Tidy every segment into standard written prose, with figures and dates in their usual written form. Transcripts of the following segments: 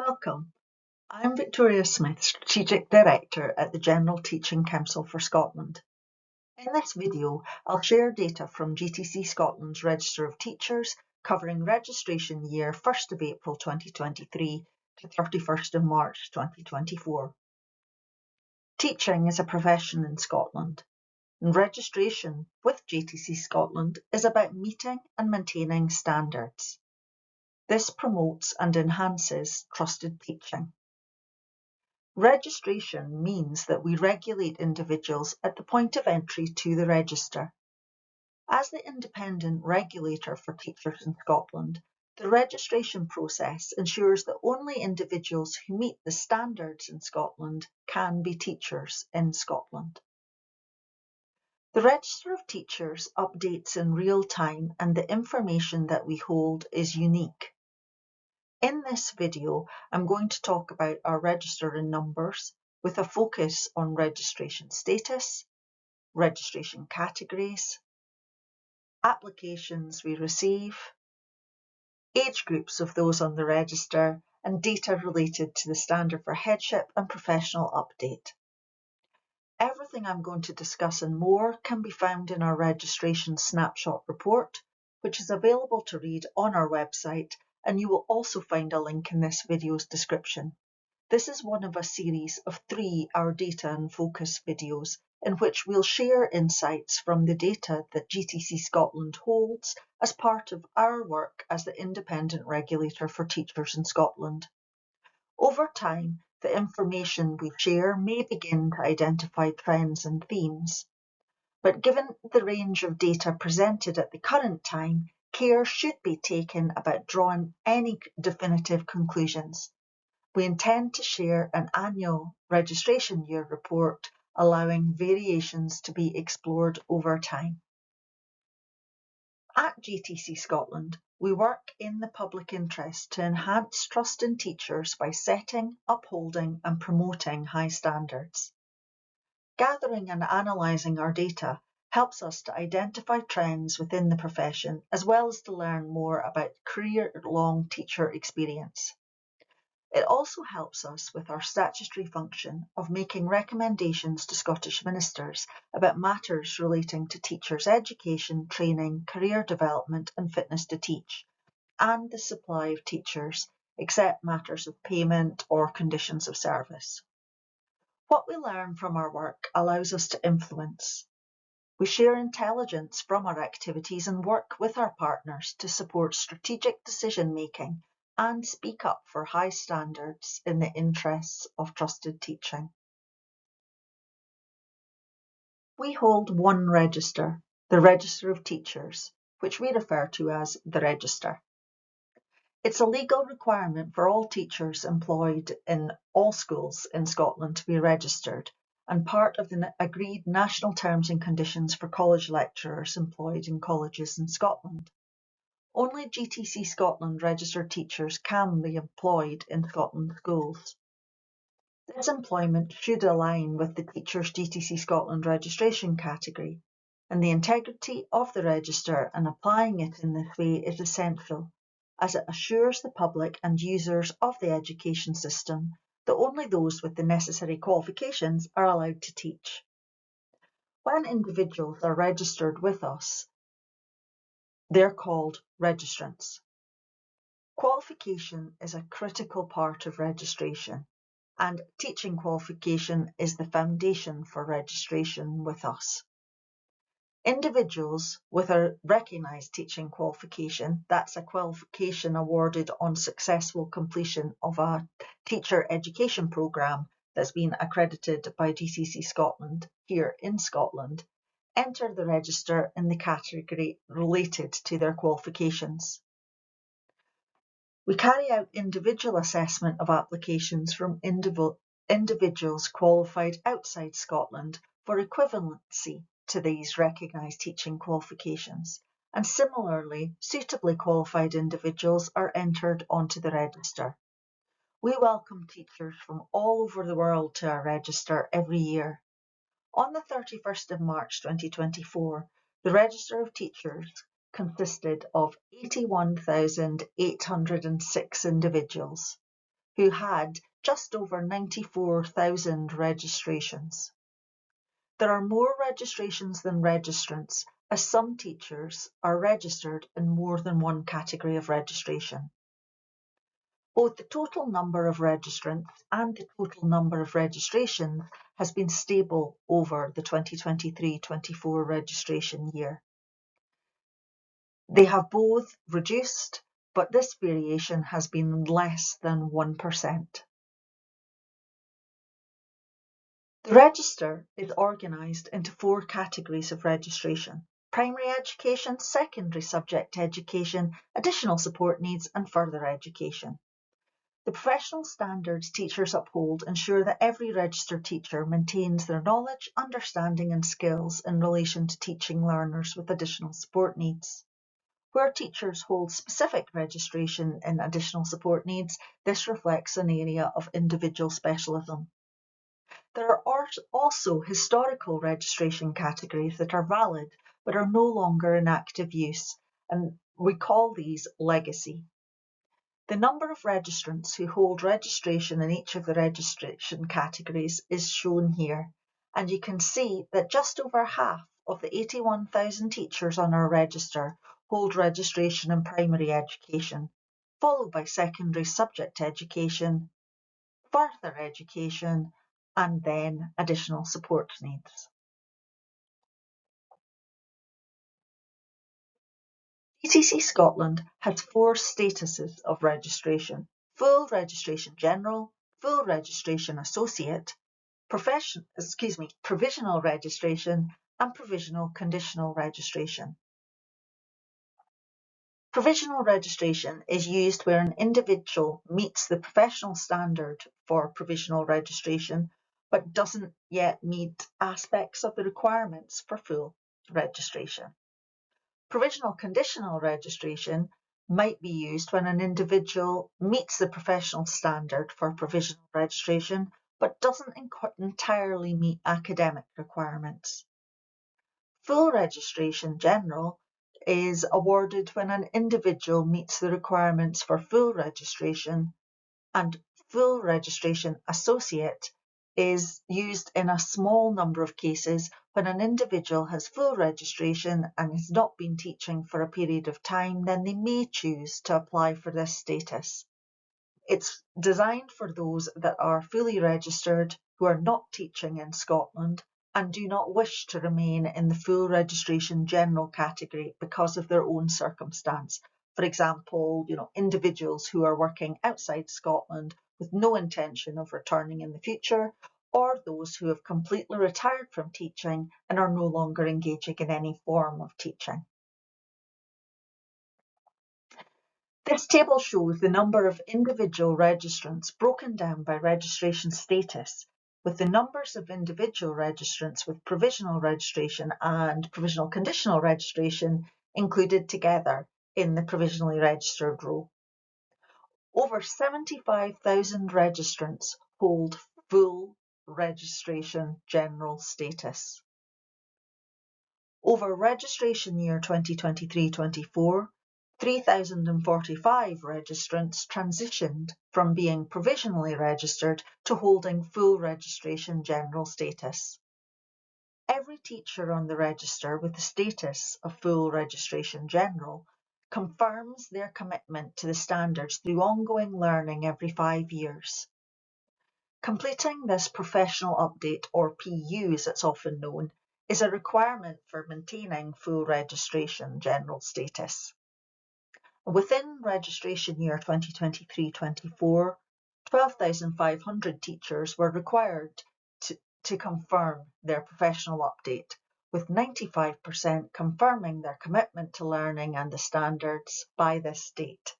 Welcome. I'm Victoria Smith, Strategic Director at the General Teaching Council for Scotland. In this video, I'll share data from GTC Scotland's Register of Teachers covering registration year 1st of April 2023 to 31st of March 2024. Teaching is a profession in Scotland, and registration with GTC Scotland is about meeting and maintaining standards. This promotes and enhances trusted teaching. Registration means that we regulate individuals at the point of entry to the register. As the independent regulator for teachers in Scotland, the registration process ensures that only individuals who meet the standards in Scotland can be teachers in Scotland. The Register of Teachers updates in real time, and the information that we hold is unique. In this video, I'm going to talk about our register in numbers with a focus on registration status, registration categories, applications we receive, age groups of those on the register, and data related to the standard for Headship and professional update. Everything I'm going to discuss and more can be found in our registration snapshot report, which is available to read on our website, and you will also find a link in this video's description. This is one of a series of 3 Our Data and Focus videos in which we'll share insights from the data that GTC Scotland holds as part of our work as the independent regulator for teachers in Scotland. Over time, the information we share may begin to identify trends and themes. But given the range of data presented at the current time, care should be taken about drawing any definitive conclusions. We intend to share an annual registration year report, allowing variations to be explored over time. At GTC Scotland, we work in the public interest to enhance trust in teachers by setting, upholding and promoting high standards. Gathering and analysing our data helps us to identify trends within the profession, as well as to learn more about career-long teacher experience. It also helps us with our statutory function of making recommendations to Scottish ministers about matters relating to teachers' education, training, career development and fitness to teach, and the supply of teachers, except matters of payment or conditions of service. What we learn from our work allows us to influence. We share intelligence from our activities and work with our partners to support strategic decision-making and speak up for high standards in the interests of trusted teaching. We hold one register, the Register of Teachers, which we refer to as the Register. It's a legal requirement for all teachers employed in all schools in Scotland to be registered, and part of the agreed national terms and conditions for college lecturers employed in colleges in Scotland. Only GTC Scotland registered teachers can be employed in Scotland schools. This employment should align with the Teachers GTC Scotland registration category, and the integrity of the register and applying it in this way is essential, as it assures the public and users of the education system that only those with the necessary qualifications are allowed to teach. When individuals are registered with us, they're called Registrants. Qualification is a critical part of registration, and teaching qualification is the foundation for registration with us. Individuals with a recognised teaching qualification, that's a qualification awarded on successful completion of a teacher education programme that's been accredited by GTC Scotland here in Scotland, enter the register in the category related to their qualifications. We carry out individual assessment of applications from individuals qualified outside Scotland for equivalency to these recognised teaching qualifications, and similarly, suitably qualified individuals are entered onto the register. We welcome teachers from all over the world to our register every year. On the 31st of March 2024, the Register of Teachers consisted of 81,806 individuals. who had just over 94,000 registrations. There are more registrations than registrants, as some teachers are registered in more than one category of registration. Both the total number of registrants and the total number of registrations has been stable over the 2023-24 registration year. They have both reduced, but this variation has been less than 1%. The register is organised into 4 categories of registration: primary education, secondary subject education, additional support needs, and further education. The professional standards teachers uphold ensure that every registered teacher maintains their knowledge, understanding and skills in relation to teaching learners with additional support needs. Where teachers hold specific registration in additional support needs, this reflects an area of individual specialism. There are also historical registration categories that are valid but are no longer in active use, and we call these legacy. The number of registrants who hold registration in each of the registration categories is shown here, and you can see that just over half of the 81,000 teachers on our register hold registration in primary education, followed by secondary subject education, further education, and then additional support needs. ETC Scotland has 4 statuses of registration: full registration general, full registration associate, provisional registration, and provisional conditional registration. Provisional registration is used where an individual meets the professional standard for provisional registration but doesn't yet meet aspects of the requirements for full registration. Provisional conditional registration might be used when an individual meets the professional standard for provisional registration but doesn't entirely meet academic requirements. Full registration general is awarded when an individual meets the requirements for full registration, and full registration associate is used in a small number of cases when an individual has full registration and has not been teaching for a period of time. Then they may choose to apply for this status. It's designed for those that are fully registered who are not teaching in Scotland and do not wish to remain in the full registration general category because of their own circumstance. For example, individuals who are working outside Scotland with no intention of returning in the future, or those who have completely retired from teaching and are no longer engaging in any form of teaching. This table shows the number of individual registrants broken down by registration status, with the numbers of individual registrants with provisional registration and provisional conditional registration included together in the provisionally registered row. Over 75,000 registrants hold full registration general status. Over registration year 2023-24, 3,045 registrants transitioned from being provisionally registered to holding full registration general status. Every teacher on the register with the status of full registration general confirms their commitment to the standards through ongoing learning every 5 years. Completing this professional update, or PU as it's often known, is a requirement for maintaining full registration general status. Within registration year 2023-24, 12,500 teachers were required to confirm their professional update, with 95% confirming their commitment to learning and the standards by this date.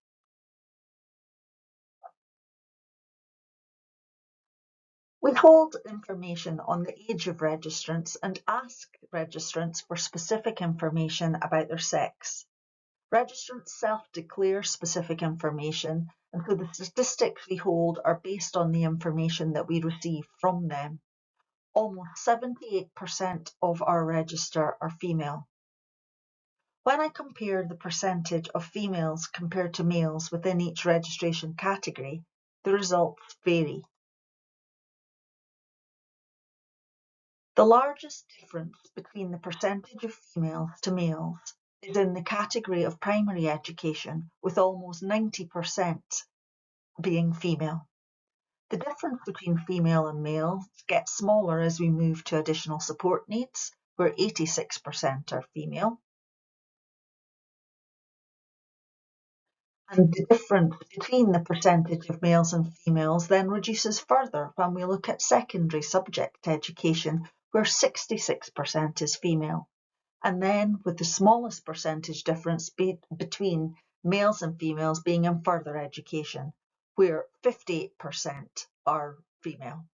We hold information on the age of registrants and ask registrants for specific information about their sex. Registrants self-declare specific information, and so the statistics we hold are based on the information that we receive from them. Almost 78% of our register are female. When I compare the percentage of females compared to males within each registration category, The results vary. The largest difference between the percentage of females to males is in the category of primary education, with almost 90% being female. The difference between female and male gets smaller as we move to additional support needs, where 86% are female. And the difference between the percentage of males and females then reduces further when we look at secondary subject education, where 66% is female. And then with the smallest percentage difference between males and females being in further education, where 58% are female.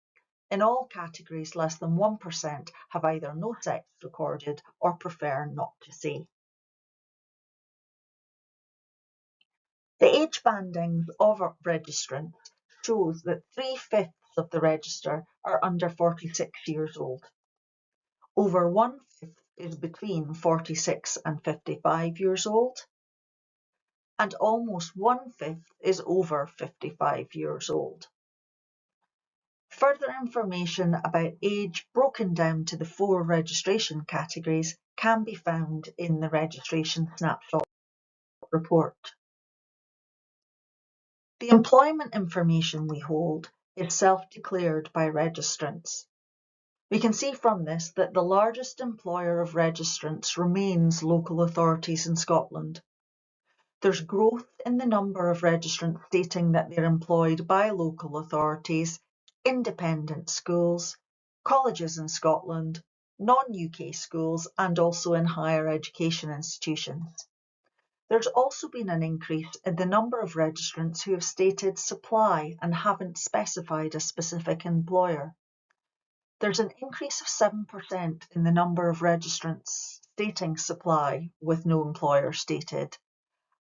In all categories, less than 1% have either no sex recorded or prefer not to say. The age bandings of registrants shows that 3/5 of the register are under 46 years old. Over 1/5 is between 46 and 55 years old, and almost 1/5 is over 55 years old. Further information about age broken down to the 4 registration categories can be found in the Registration Snapshot report. The employment information we hold is self-declared by registrants. We can see from this that the largest employer of registrants remains local authorities in Scotland. There's growth in the number of registrants stating that they're employed by local authorities, independent schools, colleges in Scotland, non-UK schools, and also in higher education institutions. There's also been an increase in the number of registrants who have stated supply and haven't specified a specific employer. There's an increase of 7% in the number of registrants stating supply with no employer stated.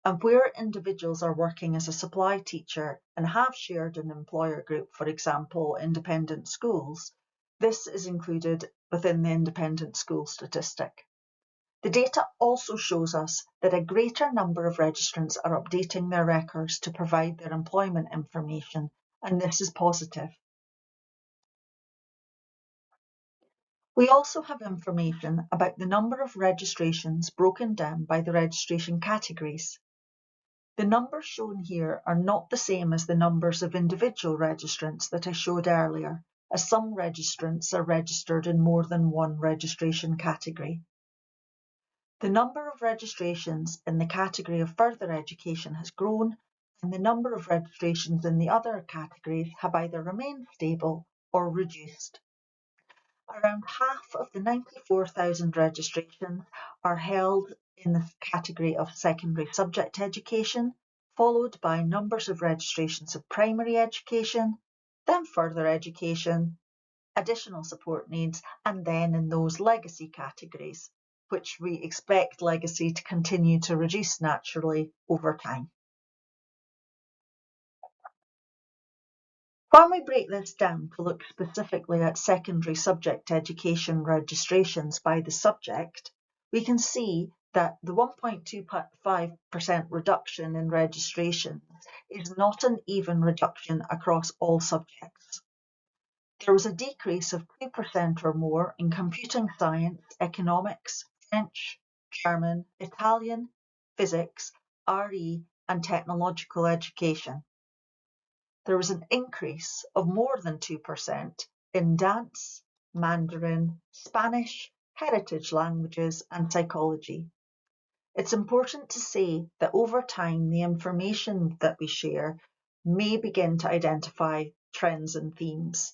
And where individuals are working as a supply teacher and have shared an employer group, for example, independent schools, this is included within the independent school statistic. The data also shows us that a greater number of registrants are updating their records to provide their employment information, and this is positive. We also have information about the number of registrations broken down by the registration categories. The numbers shown here are not the same as the numbers of individual registrants that I showed earlier, as some registrants are registered in more than one registration category. The number of registrations in the category of further education has grown, and the number of registrations in the other categories have either remained stable or reduced. Around half of the 94,000 registrations are held in the category of secondary subject education, followed by numbers of registrations of primary education, then further education, additional support needs, and then in those legacy categories, which we expect legacy to continue to reduce naturally over time. When we break this down to look specifically at secondary subject education registrations by the subject, we can see that the 1.25% reduction in registrations is not an even reduction across all subjects. There was a decrease of 2% or more in computing science, economics, French, German, Italian, physics, RE, and technological education. There was an increase of more than 2% in dance, Mandarin, Spanish, heritage languages, and psychology. It's important to say that over time, the information that we share may begin to identify trends and themes.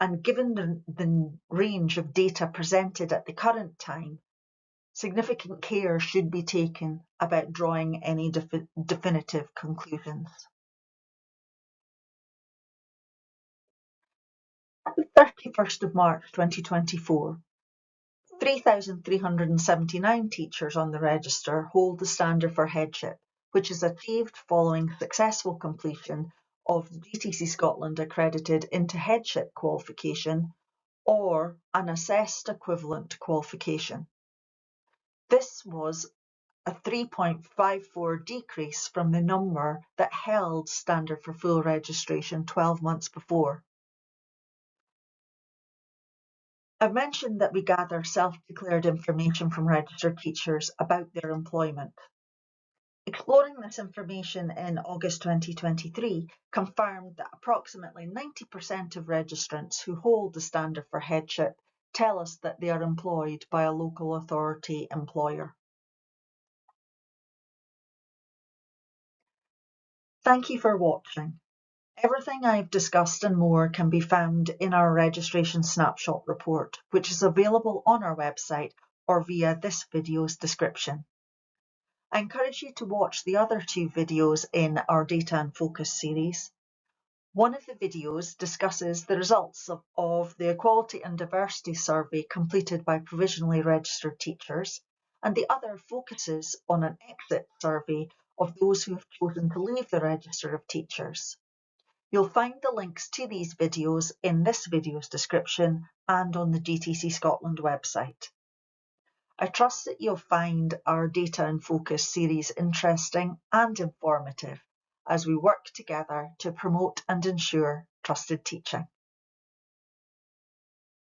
And given the range of data presented at the current time, significant care should be taken about drawing any definitive conclusions. At the 31st of March 2024, 3,379 teachers on the register hold the standard for Headship, which is achieved following successful completion of the GTC Scotland accredited into Headship qualification or an assessed equivalent qualification. This was a 3.54 decrease from the number that held standard for full registration 12 months before. I've mentioned that we gather self-declared information from registered teachers about their employment. Exploring this information in August 2023 confirmed that approximately 90% of registrants who hold the standard for headship tell us that they are employed by a local authority employer. Thank you for watching. Everything I've discussed and more can be found in our registration snapshot report, which is available on our website or via this video's description. I encourage you to watch the other two videos in our Data and Focus series. One of the videos discusses the results of the Equality and Diversity Survey completed by provisionally registered teachers, and the other focuses on an exit survey of those who have chosen to leave the Register of Teachers. You'll find the links to these videos in this video's description and on the GTC Scotland website. I trust that you'll find our Data and Focus series interesting and informative as we work together to promote and ensure trusted teaching.